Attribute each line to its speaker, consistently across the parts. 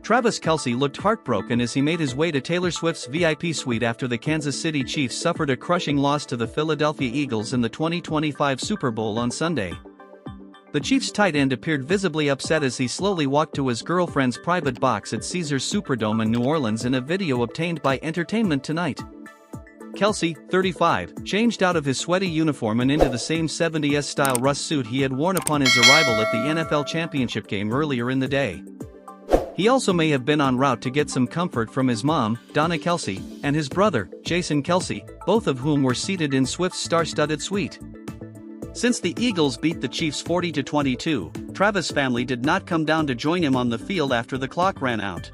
Speaker 1: Travis Kelce looked heartbroken as he made his way to Taylor Swift's VIP suite after the Kansas City Chiefs suffered a crushing loss to the Philadelphia Eagles in the 2025 Super Bowl on Sunday. The Chiefs' tight end appeared visibly upset as he slowly walked to his girlfriend's private box at Caesars Superdome in New Orleans in a video obtained by Entertainment Tonight. Kelce, 35, changed out of his sweaty uniform and into the same 70s-style rust suit he had worn upon his arrival at the NFL Championship game earlier in the day. He also may have been en route to get some comfort from his mom, Donna Kelce, and his brother, Jason Kelce, both of whom were seated in Swift's star-studded suite. Since the Eagles beat the Chiefs 40-22, Travis' family did not come down to join him on the field after the clock ran out.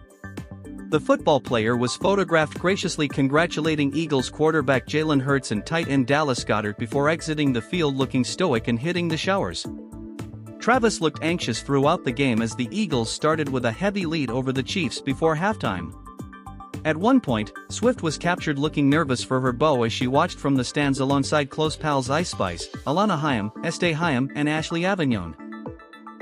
Speaker 1: The football player was photographed graciously congratulating Eagles quarterback Jalen Hurts and tight end Dallas Goedert before exiting the field looking stoic and hitting the showers. Travis looked anxious throughout the game as the Eagles started with a heavy lead over the Chiefs before halftime. At one point, Swift was captured looking nervous for her beau as she watched from the stands alongside close pals Ice Spice, Alana Haim, Estee Haim, and Ashley Avignon.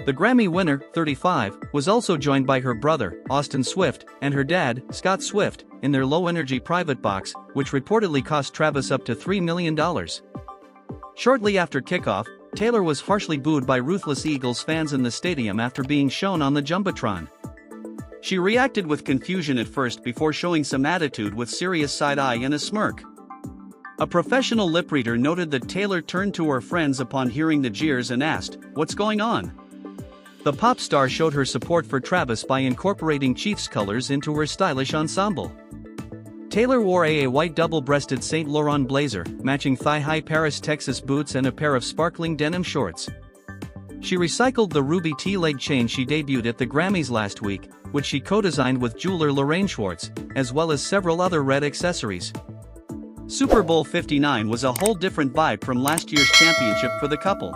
Speaker 1: The Grammy winner, 35, was also joined by her brother, Austin Swift, and her dad, Scott Swift, in their low-energy private box, which reportedly cost Travis up to $3 million. Shortly after kickoff, Taylor was harshly booed by ruthless Eagles fans in the stadium after being shown on the Jumbotron. She reacted with confusion at first before showing some attitude with serious side-eye and a smirk. A professional lip reader noted that Taylor turned to her friends upon hearing the jeers and asked, "What's going on?" The pop star showed her support for Travis by incorporating Chiefs colors into her stylish ensemble. Taylor wore a white double-breasted Saint Laurent blazer, matching thigh-high Paris, Texas boots and a pair of sparkling denim shorts. She recycled the ruby tea-leg chain she debuted at the Grammys last week, which she co-designed with jeweler Lorraine Schwartz, as well as several other red accessories. Super Bowl 59 was a whole different vibe from last year's championship for the couple.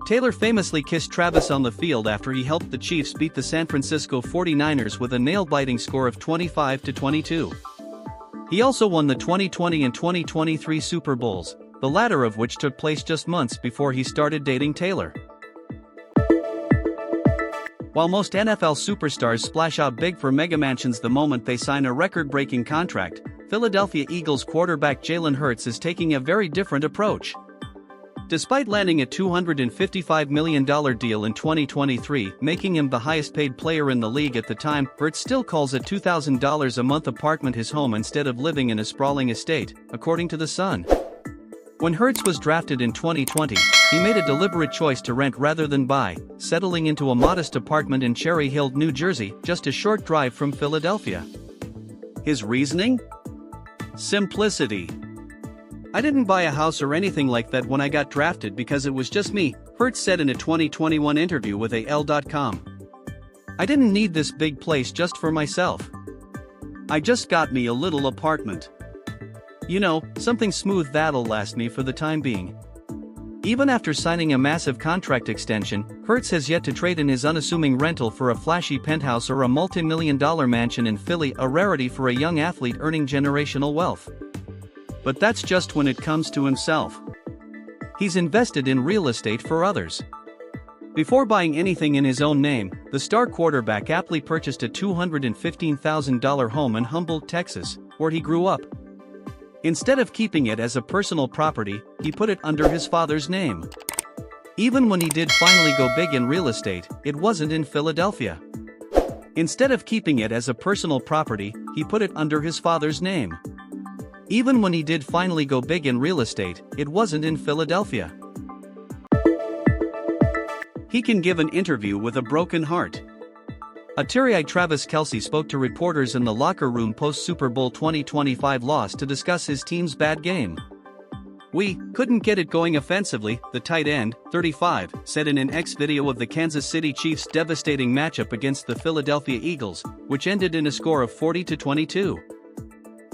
Speaker 1: Taylor famously kissed Travis on the field after he helped the Chiefs beat the San Francisco 49ers with a nail-biting score of 25-22. He also won the 2020 and 2023 Super Bowls, the latter of which took place just months before he started dating Taylor. While most NFL superstars splash out big for mega mansions the moment they sign a record-breaking contract, Philadelphia Eagles quarterback Jalen Hurts is taking a very different approach. Despite landing a $255 million deal in 2023, making him the highest-paid player in the league at the time, Hurts still calls a $2,000 a month apartment his home instead of living in a sprawling estate, according to The Sun. When Hurts was drafted in 2020, he made a deliberate choice to rent rather than buy, settling into a modest apartment in Cherry Hill, New Jersey, just a short drive from Philadelphia. His reasoning? Simplicity. "I didn't buy a house or anything like that when I got drafted because it was just me," Hurts said in a 2021 interview with AL.com. "I didn't need this big place just for myself. I just got me a little apartment. You know, something smooth that'll last me for the time being." Even after signing a massive contract extension, Hurts has yet to trade in his unassuming rental for a flashy penthouse or a multi-million-dollar mansion in Philly, a rarity for a young athlete earning generational wealth. But that's just when it comes to himself. He's invested in real estate for others. Before buying anything in his own name, the star quarterback aptly purchased a $215,000 home in Humboldt, Texas, where he grew up. Instead of keeping it as a personal property, he put it under his father's name. Even when he did finally go big in real estate, it wasn't in Philadelphia. Instead of keeping it as a personal property, he put it under his father's name. Even when he did finally go big in real estate, it wasn't in Philadelphia. He can give an interview with a broken heart. A teary-eyed Travis Kelce spoke to reporters in the locker room post-Super Bowl 2025 loss to discuss his team's bad game. "We couldn't get it going offensively," the tight end, 35, said in an X video of the Kansas City Chiefs' devastating matchup against the Philadelphia Eagles, which ended in a score of 40-22.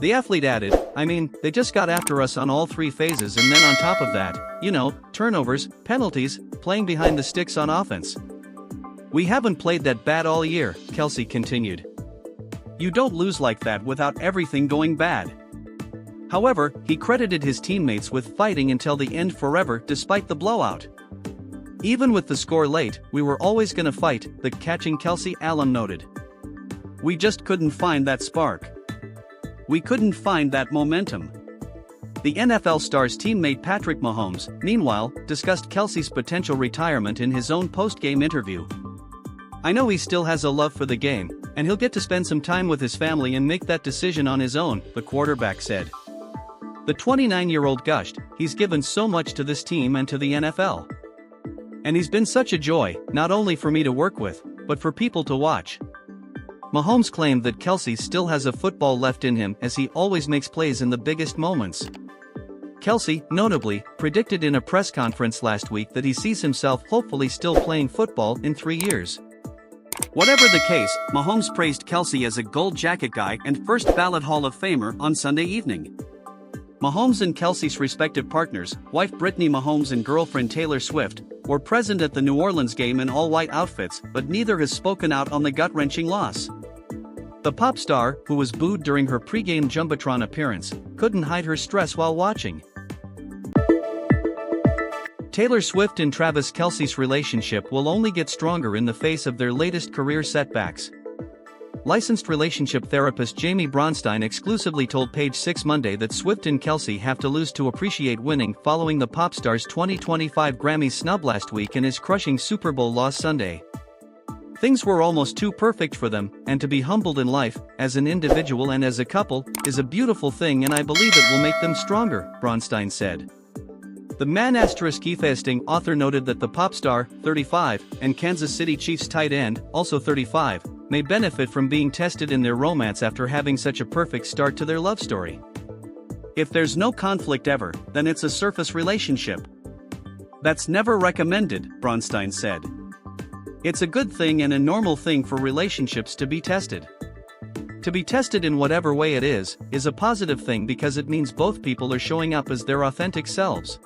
Speaker 1: The athlete added, "I mean, they just got after us on all three phases, and then on top of that, you know, turnovers, penalties, playing behind the sticks on offense. We haven't played that bad all year," Kelce continued. "You don't lose like that without everything going bad." However, he credited his teammates with fighting until the end forever despite the blowout. "Even with the score late, we were always gonna fight," the Catching Kelce alum noted. We just couldn't find that spark. We couldn't find that momentum. The NFL star's teammate Patrick Mahomes, meanwhile, discussed Kelce's potential retirement in his own post-game interview. "I know he still has a love for the game, and he'll get to spend some time with his family and make that decision on his own," the quarterback said. The 29-year-old gushed, "He's given so much to this team and to the NFL. And he's been such a joy, not only for me to work with, but for people to watch." Mahomes claimed that Kelce still has a football left in him as he always makes plays in the biggest moments. Kelce, notably, predicted in a press conference last week that he sees himself hopefully still playing football in 3 years. Whatever the case, Mahomes praised Kelce as a gold jacket guy and first-ballot Hall of Famer on Sunday evening. Mahomes and Kelce's respective partners, wife Brittany Mahomes and girlfriend Taylor Swift, were present at the New Orleans game in all-white outfits, but neither has spoken out on the gut-wrenching loss. The pop star, who was booed during her pre-game Jumbotron appearance, couldn't hide her stress while watching. Taylor Swift and Travis Kelce's relationship will only get stronger in the face of their latest career setbacks. Licensed relationship therapist Jamie Bronstein exclusively told Page Six Monday that Swift and Kelce have to lose to appreciate winning following the pop star's 2025 Grammy snub last week and his crushing Super Bowl loss Sunday. "Things were almost too perfect for them, and to be humbled in life, as an individual and as a couple, is a beautiful thing, and I believe it will make them stronger," Bronstein said. The man**Keithasting author noted that the pop star, 35, and Kansas City Chiefs tight end, also 35, may benefit from being tested in their romance after having such a perfect start to their love story. "If there's no conflict ever, then it's a surface relationship. That's never recommended," Bronstein said. "It's a good thing and a normal thing for relationships to be tested. To be tested in whatever way it is a positive thing because it means both people are showing up as their authentic selves."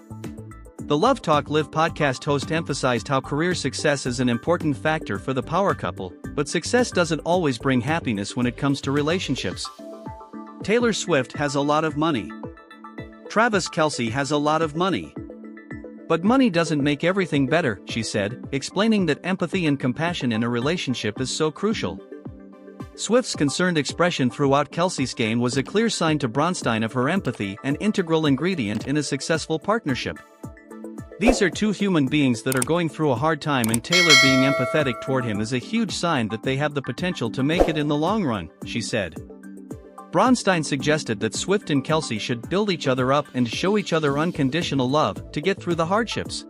Speaker 1: The Love Talk Live podcast host emphasized how career success is an important factor for the power couple, but success doesn't always bring happiness when it comes to relationships. "Taylor Swift has a lot of money. Travis Kelce has a lot of money. But money doesn't make everything better," she said, explaining that empathy and compassion in a relationship is so crucial. Swift's concerned expression throughout Kelce's game was a clear sign to Bronstein of her empathy, an integral ingredient in a successful partnership. "These are two human beings that are going through a hard time, and Taylor being empathetic toward him is a huge sign that they have the potential to make it in the long run," she said. Bronstein suggested that Swift and Kelce should build each other up and show each other unconditional love to get through the hardships.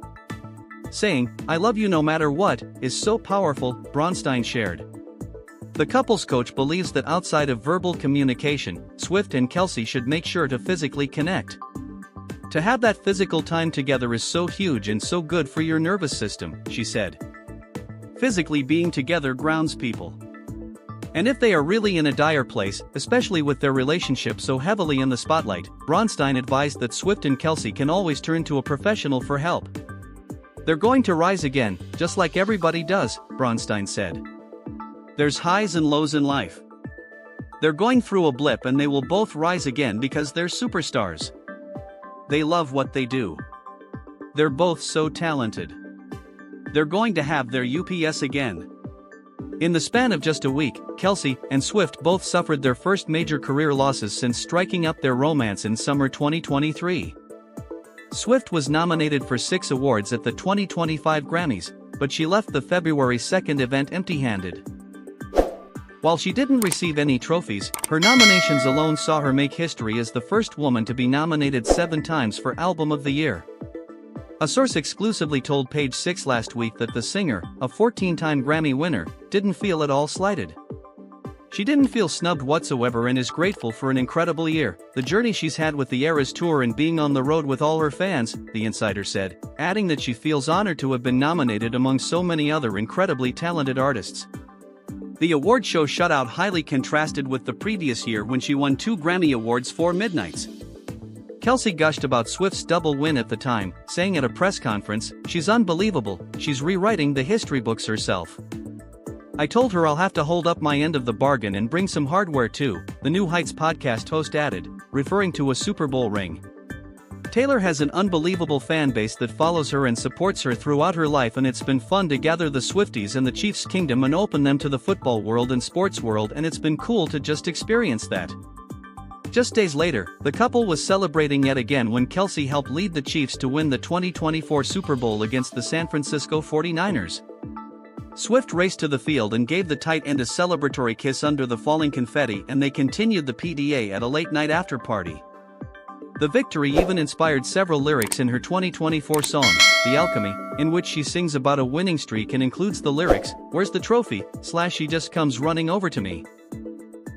Speaker 1: Saying, "I love you no matter what," is so powerful, Bronstein shared. The couples coach believes that outside of verbal communication, Swift and Kelce should make sure to physically connect. "To have that physical time together is so huge and so good for your nervous system," she said. "Physically being together grounds people. And if they are really in a dire place, especially with their relationship so heavily in the spotlight," Bronstein advised that Swift and Kelce can always turn to a professional for help. "They're going to rise again, just like everybody does," Bronstein said. "There's highs and lows in life. They're going through a blip and they will both rise again because they're superstars. They love what they do. They're both so talented. They're going to have their UPS again." In the span of just a week, Kelce and Swift both suffered their first major career losses since striking up their romance in summer 2023. Swift was nominated for 6 awards at the 2025 Grammys, but she left the February 2nd event empty-handed. While she didn't receive any trophies, her nominations alone saw her make history as the first woman to be nominated 7 times for Album of the Year. A source exclusively told Page Six last week that the singer, a 14-time Grammy winner, didn't feel at all slighted. She didn't feel snubbed whatsoever and is grateful for an incredible year, the journey she's had with the Eras Tour and being on the road with all her fans, the insider said, adding that she feels honored to have been nominated among so many other incredibly talented artists. The award show shutout highly contrasted with the previous year when she won 2 Grammy Awards for Midnights. Kelce gushed about Swift's double win at the time, saying at a press conference, "She's unbelievable, she's rewriting the history books herself. I told her I'll have to hold up my end of the bargain and bring some hardware too," the New Heights podcast host added, referring to a Super Bowl ring. Taylor has an unbelievable fan base that follows her and supports her throughout her life, and it's been fun to gather the Swifties in the Chiefs kingdom and open them to the football world and sports world, and it's been cool to just experience that. Just days later, the couple was celebrating yet again when Kelce helped lead the Chiefs to win the 2024 Super Bowl against the San Francisco 49ers. Swift raced to the field and gave the tight end a celebratory kiss under the falling confetti, and they continued the PDA at a late-night after-party. The victory even inspired several lyrics in her 2024 song, The Alchemy, in which she sings about a winning streak and includes the lyrics, "Where's the trophy? She just comes running over to me."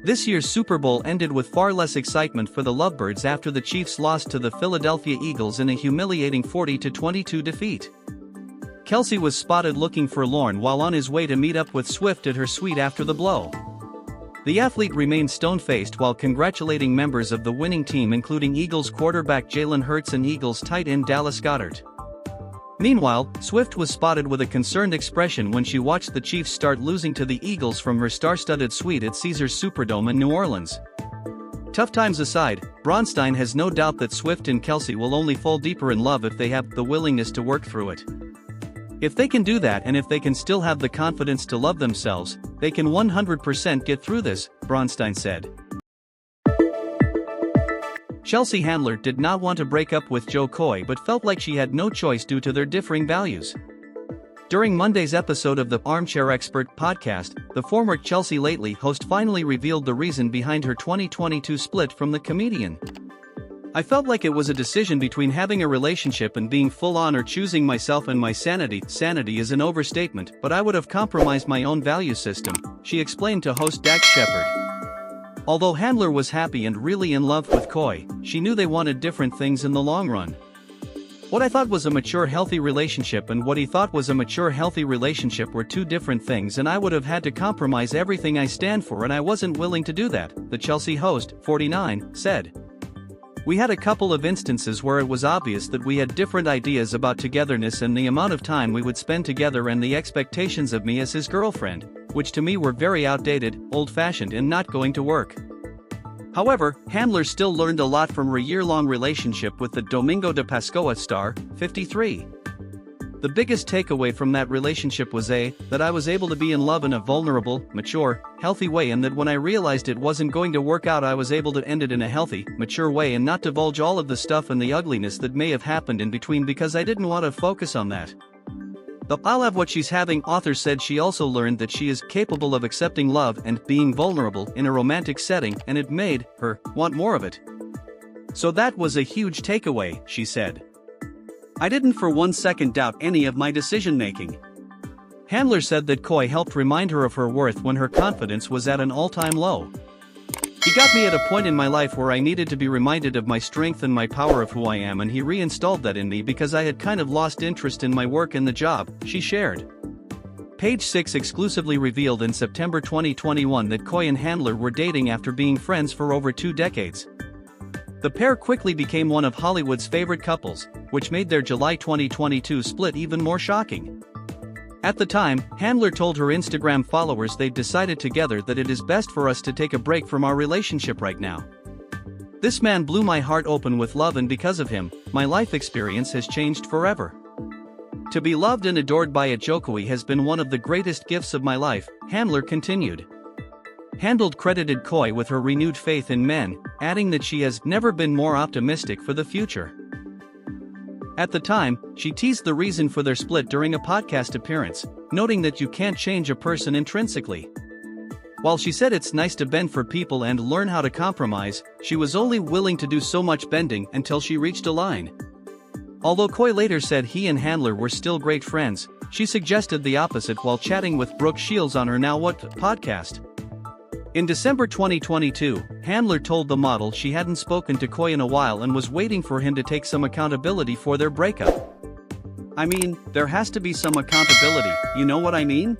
Speaker 1: This year's Super Bowl ended with far less excitement for the Lovebirds after the Chiefs lost to the Philadelphia Eagles in a humiliating 40-22 defeat. Kelce was spotted looking forlorn while on his way to meet up with Swift at her suite after the blow. The athlete remained stone-faced while congratulating members of the winning team, including Eagles quarterback Jalen Hurts and Eagles tight end Dallas Goedert. Meanwhile, Swift was spotted with a concerned expression when she watched the Chiefs start losing to the Eagles from her star-studded suite at Caesars Superdome in New Orleans. Tough times aside, Bronstein has no doubt that Swift and Kelce will only fall deeper in love if they have the willingness to work through it. If they can do that, and if they can still have the confidence to love themselves, they can 100% get through this, Bronstein said. Chelsea Handler did not want to break up with Jo Koy but felt like she had no choice due to their differing values. During Monday's episode of the Armchair Expert podcast, the former Chelsea Lately host finally revealed the reason behind her 2022 split from the comedian. "I felt like it was a decision between having a relationship and being full on, or choosing myself and my sanity. Sanity is an overstatement, but I would have compromised my own value system," she explained to host Dax Shepard. Although Handler was happy and really in love with Koy, she knew they wanted different things in the long run. "What I thought was a mature, healthy relationship and what he thought was a mature, healthy relationship were two different things, and I would have had to compromise everything I stand for, and I wasn't willing to do that," the Chelsea host, 49, said. "We had a couple of instances where it was obvious that we had different ideas about togetherness and the amount of time we would spend together and the expectations of me as his girlfriend, which to me were very outdated, old-fashioned, and not going to work." However, Handler still learned a lot from her year-long relationship with the Domingo de Pascoa star, 53. "The biggest takeaway from that relationship was that I was able to be in love in a vulnerable, mature, healthy way, and that when I realized it wasn't going to work out, I was able to end it in a healthy, mature way and not divulge all of the stuff and the ugliness that may have happened in between, because I didn't want to focus on that." The "I'll have what she's having" author said she also learned that she is capable of accepting love and being vulnerable in a romantic setting, and it made her want more of it. "So that was a huge takeaway," she said. "I didn't for one second doubt any of my decision-making." Handler said that Koy helped remind her of her worth when her confidence was at an all-time low. "He got me at a point in my life where I needed to be reminded of my strength and my power of who I am, and he reinstalled that in me because I had kind of lost interest in my work and the job," she shared. Page Six exclusively revealed in September 2021 that Koy and Handler were dating after being friends for over 2 decades. The pair quickly became one of Hollywood's favorite couples, which made their July 2022 split even more shocking. At the time, Handler told her Instagram followers they'd decided together that it is best for us to take a break from our relationship right now. "This man blew my heart open with love, and because of him, my life experience has changed forever. To be loved and adored by a Jo Koy has been one of the greatest gifts of my life," Handler continued. Handler credited Koy with her renewed faith in men, adding that she has never been more optimistic for the future. At the time, she teased the reason for their split during a podcast appearance, noting that you can't change a person intrinsically. While she said it's nice to bend for people and learn how to compromise, she was only willing to do so much bending until she reached a line. Although Koy later said he and Handler were still great friends, she suggested the opposite while chatting with Brooke Shields on her Now What podcast. In December 2022, Handler told the model she hadn't spoken to Koy in a while and was waiting for him to take some accountability for their breakup. "I mean, there has to be some accountability, you know what I mean?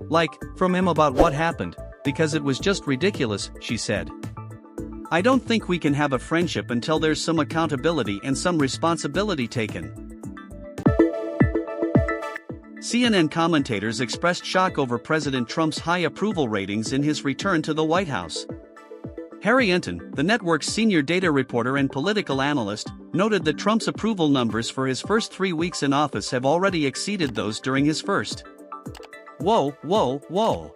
Speaker 1: Like, from him about what happened, because it was just ridiculous," she said. "I don't think we can have a friendship until there's some accountability and some responsibility taken." CNN commentators expressed shock over President Trump's high approval ratings in his return to the White House. Harry Entin, the network's senior data reporter and political analyst, noted that Trump's approval numbers for his first 3 weeks in office have already exceeded those during his first. Whoa.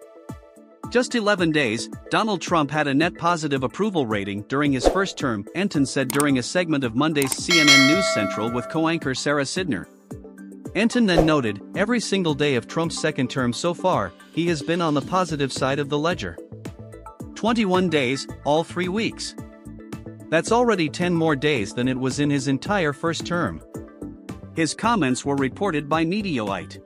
Speaker 1: Just 11 days, Donald Trump had a net positive approval rating during his first term, Entin said during a segment of Monday's CNN News Central with co-anchor Sarah Sidner. Entin then noted, every single day of Trump's second term so far, he has been on the positive side of the ledger. 21 days, all 3 weeks. That's already 10 more days than it was in his entire first term. His comments were reported by Mediaite.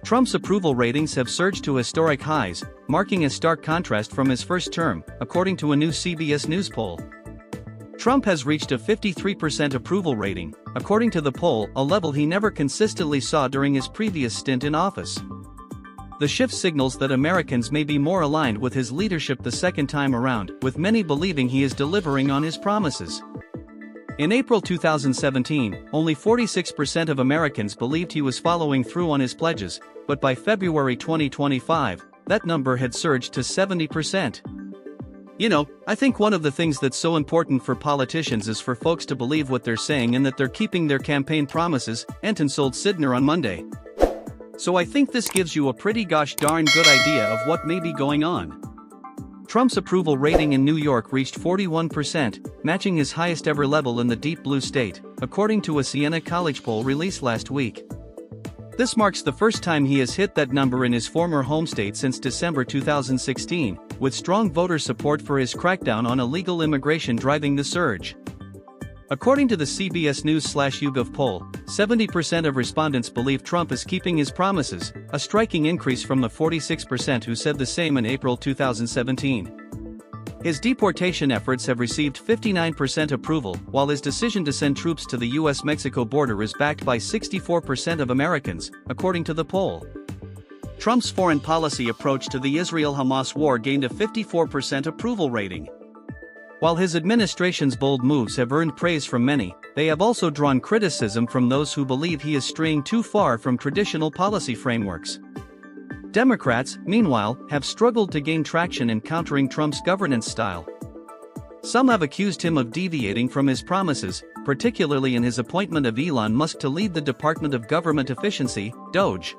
Speaker 1: Trump's approval ratings have surged to historic highs, marking a stark contrast from his first term, according to a new CBS News poll. Trump has reached a 53% approval rating, according to the poll, a level he never consistently saw during his previous stint in office. The shift signals that Americans may be more aligned with his leadership the second time around, with many believing he is delivering on his promises. In April 2017, only 46% of Americans believed he was following through on his pledges, but by February 2025, that number had surged to 70%. I think one of the things that's so important for politicians is for folks to believe what they're saying and that they're keeping their campaign promises, Entin told Sidner on Monday. So I think this gives you a pretty gosh darn good idea of what may be going on. Trump's approval rating in New York reached 41%, matching his highest ever level in the deep blue state, according to a Siena College poll released last week. This marks the first time he has hit that number in his former home state since December 2016, with strong voter support for his crackdown on illegal immigration driving the surge. According to the CBS News/YouGov poll, 70% of respondents believe Trump is keeping his promises, a striking increase from the 46% who said the same in April 2017. His deportation efforts have received 59% approval, while his decision to send troops to the US-Mexico border is backed by 64% of Americans, according to the poll. Trump's foreign policy approach to the Israel-Hamas war gained a 54% approval rating. While his administration's bold moves have earned praise from many, they have also drawn criticism from those who believe he is straying too far from traditional policy frameworks. Democrats, meanwhile, have struggled to gain traction in countering Trump's governance style. Some have accused him of deviating from his promises, particularly in his appointment of Elon Musk to lead the Department of Government Efficiency, DOGE.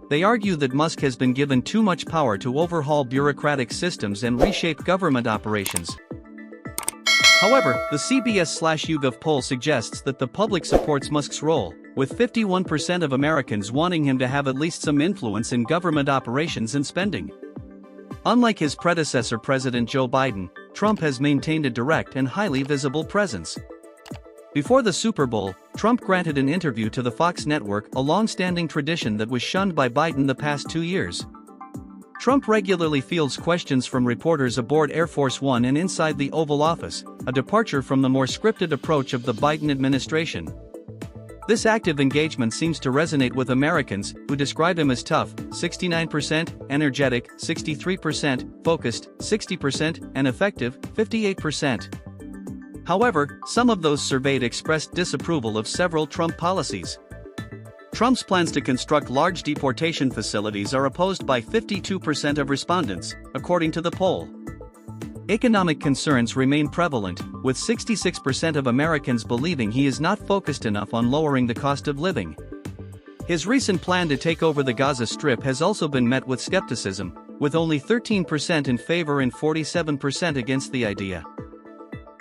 Speaker 1: They argue that Musk has been given too much power to overhaul bureaucratic systems and reshape government operations. However, the CBS/YouGov poll suggests that the public supports Musk's role, with 51% of Americans wanting him to have at least some influence in government operations and spending. Unlike his predecessor President Joe Biden, Trump has maintained a direct and highly visible presence. Before the Super Bowl, Trump granted an interview to the Fox network, a long-standing tradition that was shunned by Biden the past 2 years. Trump regularly fields questions from reporters aboard Air Force One and inside the Oval Office, a departure from the more scripted approach of the Biden administration. This active engagement seems to resonate with Americans, who describe him as tough, 69%, energetic, 63%, focused, 60%, and effective, 58%. However, some of those surveyed expressed disapproval of several Trump policies. Trump's plans to construct large deportation facilities are opposed by 52% of respondents, according to the poll. Economic concerns remain prevalent, with 66% of Americans believing he is not focused enough on lowering the cost of living. His recent plan to take over the Gaza Strip has also been met with skepticism, with only 13% in favor and 47% against the idea.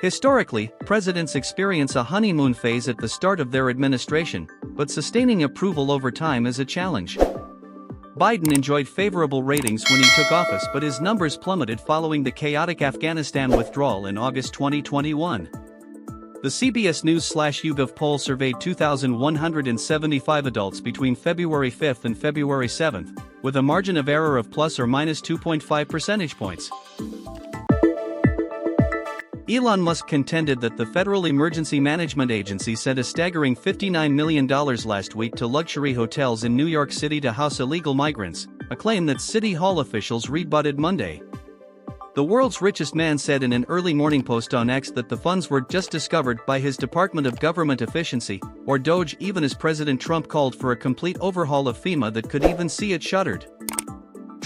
Speaker 1: Historically, presidents experience a honeymoon phase at the start of their administration, but sustaining approval over time is a challenge. Biden enjoyed favorable ratings when he took office, but his numbers plummeted following the chaotic Afghanistan withdrawal in August 2021. The CBS News/YouGov poll surveyed 2,175 adults between February 5 and February 7, with a margin of error of plus or minus 2.5 percentage points. Elon Musk contended that the Federal Emergency Management Agency sent a staggering $59 million last week to luxury hotels in New York City to house illegal migrants, a claim that City Hall officials rebutted Monday. The world's richest man said in an early morning post on X that the funds were just discovered by his Department of Government Efficiency, or DOGE, even as President Trump called for a complete overhaul of FEMA that could even see it shuttered.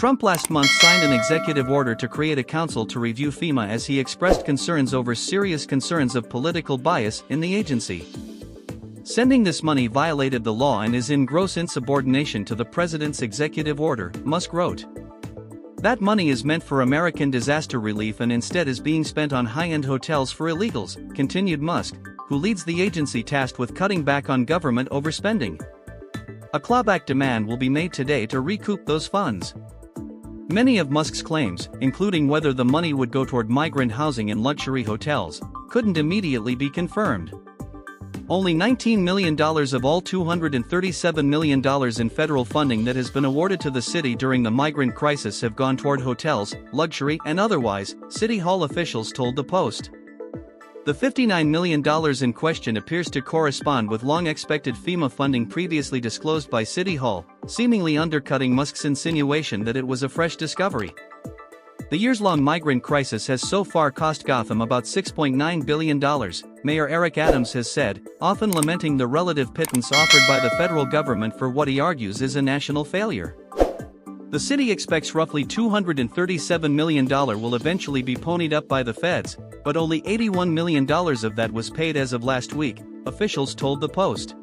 Speaker 1: Trump last month signed an executive order to create a council to review FEMA as he expressed concerns over serious concerns of political bias in the agency. Sending this money violated the law and is in gross insubordination to the president's executive order, Musk wrote. That money is meant for American disaster relief and instead is being spent on high-end hotels for illegals, continued Musk, who leads the agency tasked with cutting back on government overspending. A clawback demand will be made today to recoup those funds. Many of Musk's claims, including whether the money would go toward migrant housing and luxury hotels, couldn't immediately be confirmed. Only $19 million of all $237 million in federal funding that has been awarded to the city during the migrant crisis have gone toward hotels, luxury and otherwise, City Hall officials told the Post. The $59 million in question appears to correspond with long-expected FEMA funding previously disclosed by City Hall, seemingly undercutting Musk's insinuation that it was a fresh discovery. The years-long migrant crisis has so far cost Gotham about $6.9 billion, Mayor Eric Adams has said, often lamenting the relative pittance offered by the federal government for what he argues is a national failure. The city expects roughly $237 million will eventually be ponied up by the feds, but only $81 million of that was paid as of last week, officials told the Post.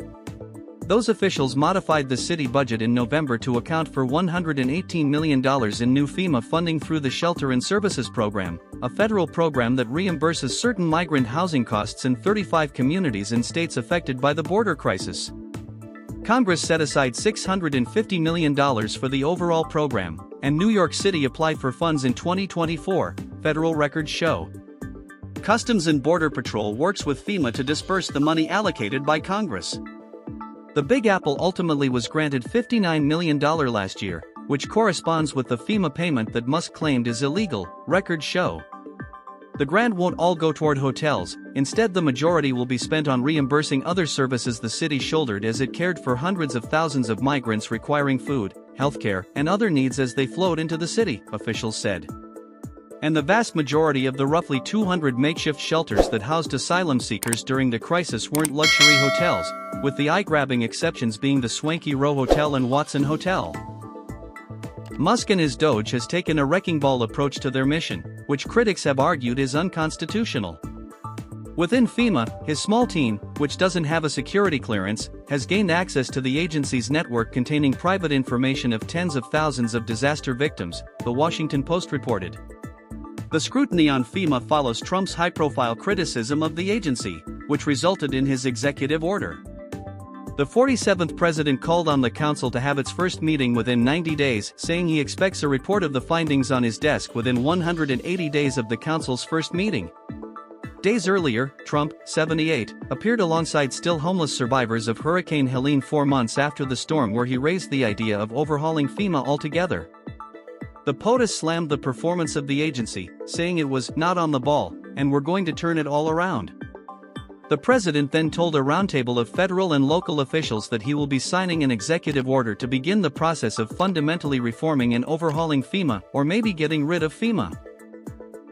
Speaker 1: Those officials modified the city budget in November to account for $118 million in new FEMA funding through the Shelter and Services Program, a federal program that reimburses certain migrant housing costs in 35 communities in states affected by the border crisis. Congress set aside $650 million for the overall program, and New York City applied for funds in 2024, federal records show. Customs and Border Patrol works with FEMA to disperse the money allocated by Congress. The Big Apple ultimately was granted $59 million last year, which corresponds with the FEMA payment that Musk claimed is illegal, records show. The grant won't all go toward hotels, instead the majority will be spent on reimbursing other services the city shouldered as it cared for hundreds of thousands of migrants requiring food, healthcare, and other needs as they flowed into the city, officials said. And the vast majority of the roughly 200 makeshift shelters that housed asylum seekers during the crisis weren't luxury hotels, with the eye-grabbing exceptions being the Swanky Row Hotel and Watson Hotel. Musk and his Doge has taken a wrecking ball approach to their mission, which critics have argued is unconstitutional. Within FEMA, his small team, which doesn't have a security clearance, has gained access to the agency's network containing private information of tens of thousands of disaster victims, The Washington Post reported. The scrutiny on FEMA follows Trump's high-profile criticism of the agency, which resulted in his executive order. The 47th president called on the council to have its first meeting within 90 days, saying he expects a report of the findings on his desk within 180 days of the council's first meeting. Days earlier, Trump, 78, appeared alongside still homeless survivors of Hurricane Helene 4 months after the storm, where he raised the idea of overhauling FEMA altogether. The POTUS slammed the performance of the agency, saying it was not on the ball, and we're going to turn it all around. The president then told a roundtable of federal and local officials that he will be signing an executive order to begin the process of fundamentally reforming and overhauling FEMA, or maybe getting rid of FEMA.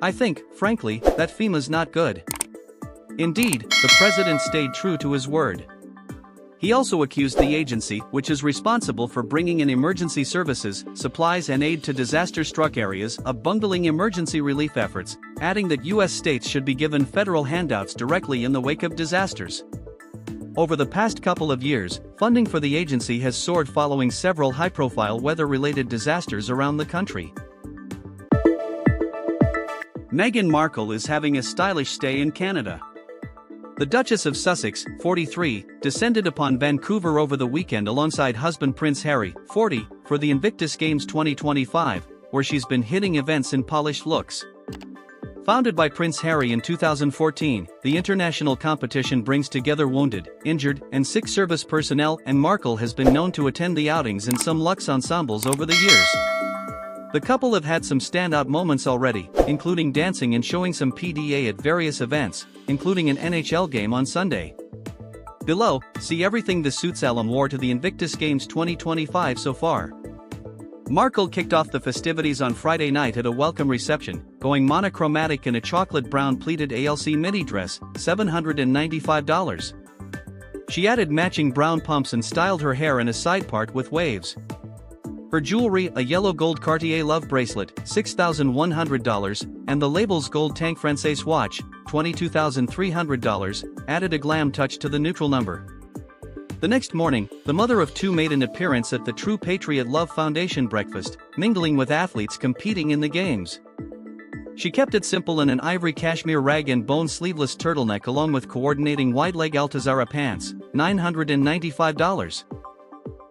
Speaker 1: I think, frankly, that FEMA's not good. Indeed, the president stayed true to his word. He also accused the agency, which is responsible for bringing in emergency services, supplies and aid to disaster-struck areas, of bungling emergency relief efforts, adding that U.S. states should be given federal handouts directly in the wake of disasters. Over the past couple of years, funding for the agency has soared following several high-profile weather-related disasters around the country. Meghan Markle is having a stylish stay in Canada. The Duchess of Sussex, 43, descended upon Vancouver over the weekend alongside husband Prince Harry, 40, for the Invictus Games 2025, where she's been hitting events in polished looks. Founded by Prince Harry in 2014, the international competition brings together wounded, injured, and sick service personnel, and Markle has been known to attend the outings in some luxe ensembles over the years. The couple have had some standout moments already, including dancing and showing some PDA at various events, including an NHL game on Sunday. Below, see everything the Suits alum wore to the Invictus Games 2025 so far. Markle kicked off the festivities on Friday night at a welcome reception, going monochromatic in a chocolate brown pleated ALC midi dress, $795. She added matching brown pumps and styled her hair in a side part with waves. Her jewelry, a yellow gold Cartier love bracelet, $6,100, and the label's gold Tank Française watch, $22,300, added a glam touch to the neutral number. The next morning, the mother of two made an appearance at the True Patriot Love Foundation breakfast, mingling with athletes competing in the games. She kept it simple in an ivory cashmere rag and bone sleeveless turtleneck along with coordinating wide-leg Altazara pants, $995.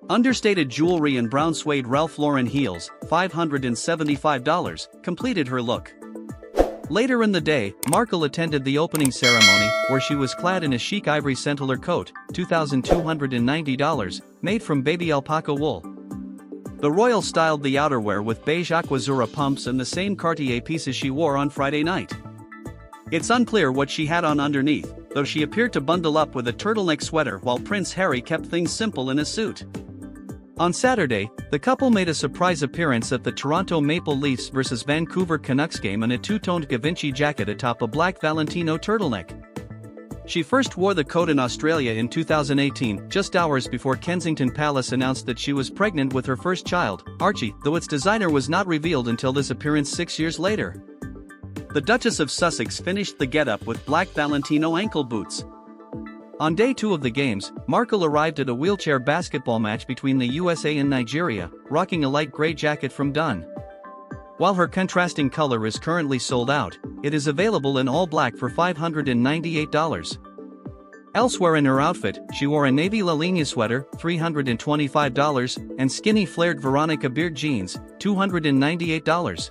Speaker 1: Understated jewelry and brown suede Ralph Lauren heels, $575, completed her look. Later in the day, Markle attended the opening ceremony, where she was clad in a chic ivory centeler coat, $2,290, made from baby alpaca wool. The royal styled the outerwear with beige aquazura pumps and the same Cartier pieces she wore on Friday night. It's unclear what she had on underneath, though she appeared to bundle up with a turtleneck sweater while Prince Harry kept things simple in a suit. On Saturday, the couple made a surprise appearance at the Toronto Maple Leafs vs Vancouver Canucks game in a two-toned Givenchy jacket atop a black Valentino turtleneck. She first wore the coat in Australia in 2018, just hours before Kensington Palace announced that she was pregnant with her first child, Archie, though its designer was not revealed until this appearance 6 years later. The Duchess of Sussex finished the getup with black Valentino ankle boots. On day 2 of the games, Markle arrived at a wheelchair basketball match between the USA and Nigeria, rocking a light gray jacket from Dunn. While her contrasting color is currently sold out, it is available in all black for $598. Elsewhere in her outfit, she wore a navy La Linea sweater, $325, and skinny flared Veronica Beard jeans, $298.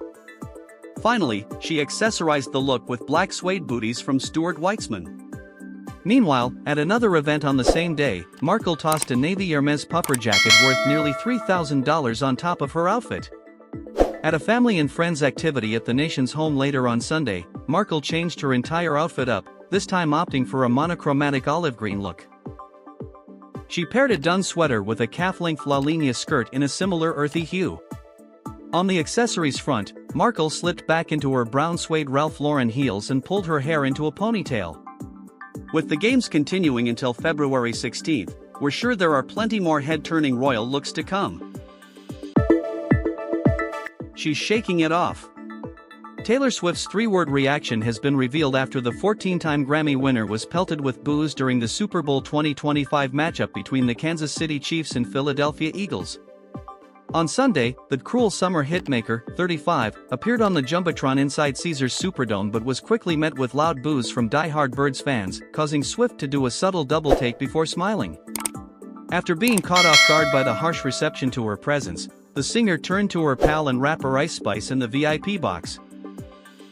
Speaker 1: Finally, she accessorized the look with black suede booties from Stuart Weitzman. Meanwhile, at another event on the same day, Markle tossed a navy Hermès puffer jacket worth nearly $3,000 on top of her outfit. At a family and friends activity at the nation's home later on Sunday, Markle changed her entire outfit up, this time opting for a monochromatic olive green look. She paired a Dunn sweater with a calf-length La Linea skirt in a similar earthy hue. On the accessories front, Markle slipped back into her brown suede Ralph Lauren heels and pulled her hair into a ponytail. With the games continuing until February 16th, we're sure there are plenty more head-turning royal looks to come. She's shaking it off. Taylor Swift's three-word reaction has been revealed after the 14-time Grammy winner was pelted with boos during the Super Bowl 2025 matchup between the Kansas City Chiefs and Philadelphia Eagles. On Sunday, the cruel summer hitmaker, 35, appeared on the Jumbotron inside Caesars Superdome but was quickly met with loud boos from die-hard Birds fans, causing Swift to do a subtle double-take before smiling. After being caught off guard by the harsh reception to her presence, the singer turned to her pal and rapper Ice Spice in the VIP box.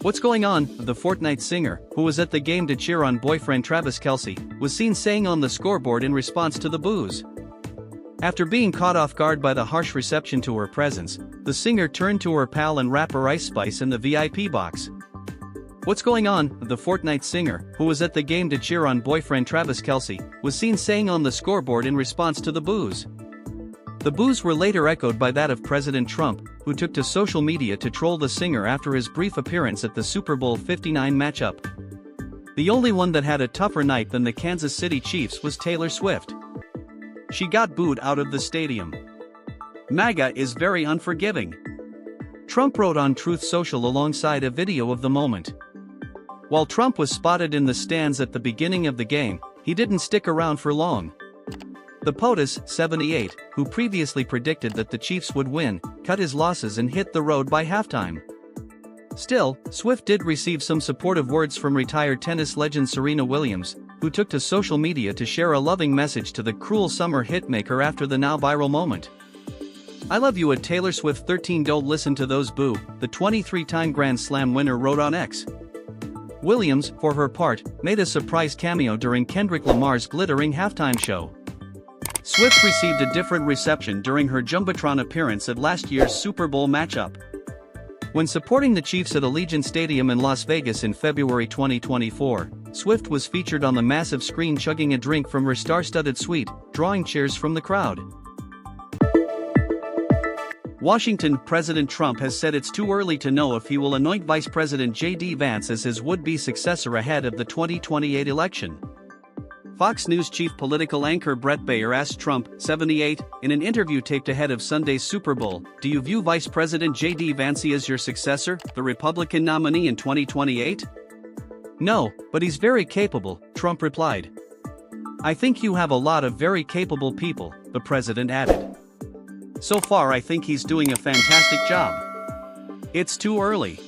Speaker 1: "What's going on?" the Fortnite singer, who was at the game to cheer on boyfriend Travis Kelce, was seen saying on the scoreboard in response to the boos. After being caught off guard by the harsh reception to her presence, the singer turned to her pal and rapper Ice Spice in the VIP box. "What's going on?" the Fortnite singer, who was at the game to cheer on boyfriend Travis Kelce, was seen saying on the scoreboard in response to the boos. The boos were later echoed by that of President Trump, who took to social media to troll the singer after his brief appearance at the Super Bowl 59 matchup. The only one that had a tougher night than the Kansas City Chiefs was Taylor Swift. She got booed out of the stadium. MAGA is very unforgiving. Trump wrote on Truth Social alongside a video of the moment. While Trump was spotted in the stands at the beginning of the game, he didn't stick around for long. The POTUS, 78, who previously predicted that the Chiefs would win, cut his losses and hit the road by halftime. Still, Swift did receive some supportive words from retired tennis legend Serena Williams, who took to social media to share a loving message to the cruel summer hitmaker after the now viral moment. "I love you" at Taylor Swift 13. "Don't listen to those boo," the 23-time Grand Slam winner wrote on X. Williams, for her part, made a surprise cameo during Kendrick Lamar's glittering halftime show. Swift received a different reception during her Jumbotron appearance at last year's Super Bowl matchup. When supporting the Chiefs at Allegiant Stadium in Las Vegas in February 2024, Swift was featured on the massive screen chugging a drink from her star-studded suite, drawing cheers from the crowd. Washington. President Trump has said it's too early to know if he will anoint Vice President JD Vance as his would-be successor ahead of the 2028 election. Fox News chief political anchor Bret Baier asked Trump, 78, in an interview taped ahead of Sunday's Super Bowl, "Do you view Vice President JD Vance as your successor, the Republican nominee in 2028? No, but he's very capable," Trump replied. "I think you have a lot of very capable people," the president added. "So far I think he's doing a fantastic job. It's too early.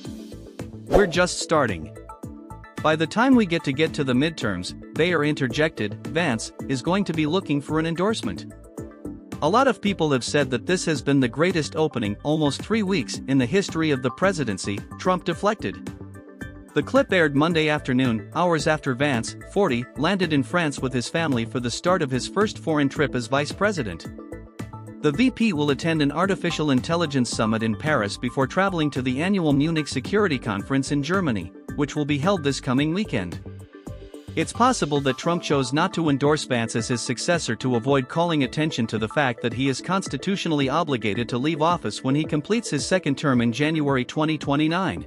Speaker 1: We're just starting." By the time we get to the midterms, Baier interjected, Vance is going to be looking for an endorsement. A lot of people have said that this has been the greatest opening almost 3 weeks in the history of the presidency, Trump deflected. The clip aired Monday afternoon, hours after Vance, 40, landed in France with his family for the start of his first foreign trip as vice president. The VP will attend an artificial intelligence summit in Paris before traveling to the annual Munich Security Conference in Germany, which will be held this coming weekend. It's possible that Trump chose not to endorse Vance as his successor to avoid calling attention to the fact that he is constitutionally obligated to leave office when he completes his second term in January 2029.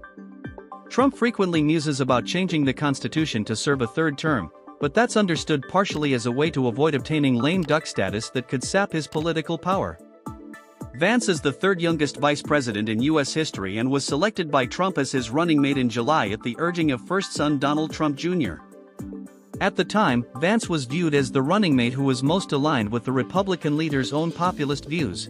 Speaker 1: Trump frequently muses about changing the Constitution to serve a third term, but that's understood partially as a way to avoid obtaining lame duck status that could sap his political power. Vance is the third youngest vice president in U.S. history and was selected by Trump as his running mate in July at the urging of first son Donald Trump Jr. At the time, Vance was viewed as the running mate who was most aligned with the Republican leader's own populist views.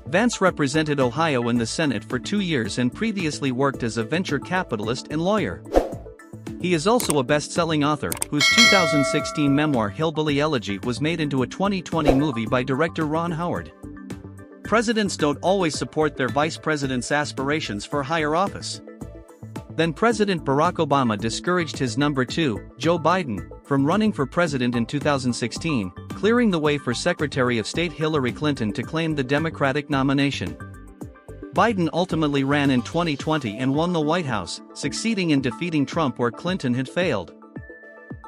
Speaker 1: Vance represented Ohio in the Senate for 2 years and previously worked as a venture capitalist and lawyer. He is also a best-selling author, whose 2016 memoir Hillbilly Elegy was made into a 2020 movie by director Ron Howard. Presidents don't always support their vice president's aspirations for higher office. Then President Barack Obama discouraged his number 2, Joe Biden, from running for president in 2016, clearing the way for Secretary of State Hillary Clinton to claim the Democratic nomination. Biden ultimately ran in 2020 and won the White House, succeeding in defeating Trump where Clinton had failed.